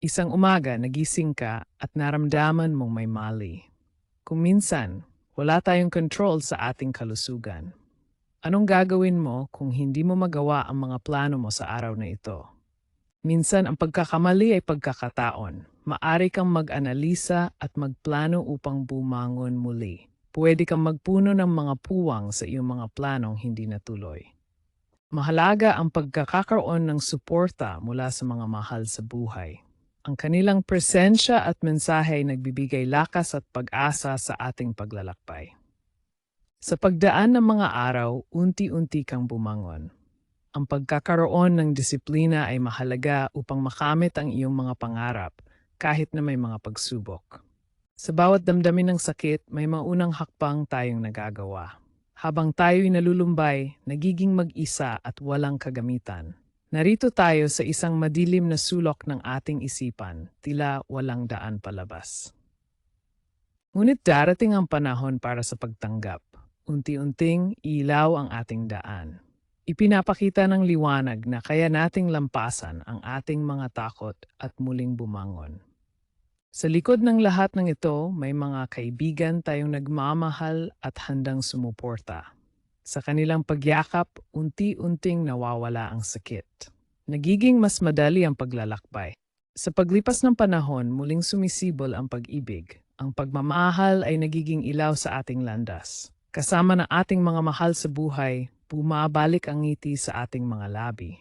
Isang umaga nagising ka at naramdaman mong may mali. Kung minsan, wala tayong control sa ating kalusugan. Anong gagawin mo kung hindi mo magawa ang mga plano mo sa araw na ito? Minsan ang pagkakamali ay pagkakataon. Maari kang mag-analisa at magplano upang bumangon muli. Pwede kang magpuno ng mga puwang sa iyong mga planong hindi natuloy. Mahalaga ang pagkakakaroon ng suporta mula sa mga mahal sa buhay. Ang kanilang presensya at mensahe ay nagbibigay lakas at pag-asa sa ating paglalakbay. Sa pagdaan ng mga araw, unti-unti kang bumangon. Ang pagkakaroon ng disiplina ay mahalaga upang makamit ang iyong mga pangarap kahit na may mga pagsubok. Sa bawat damdamin ng sakit, may maunang hakbang tayong nagagawa. Habang tayo'y nalulumbay, nagiging mag-isa at walang kagamitan. Narito tayo sa isang madilim na sulok ng ating isipan, tila walang daan palabas. Ngunit darating ang panahon para sa pagtanggap. Unti-unting ilaw ang ating daan. Ipinapakita ng liwanag na kaya nating lampasan ang ating mga takot at muling bumangon. Sa likod ng lahat ng ito, may mga kaibigan tayong nagmamahal at handang sumuporta. Sa kanilang pagyakap, unti-unting nawawala ang sakit. Nagiging mas madali ang paglalakbay. Sa paglipas ng panahon, muling sumisibol ang pag-ibig. Ang pagmamahal ay nagiging ilaw sa ating landas. Kasama ng ating mga mahal sa buhay, bumabalik ang ngiti sa ating mga labi.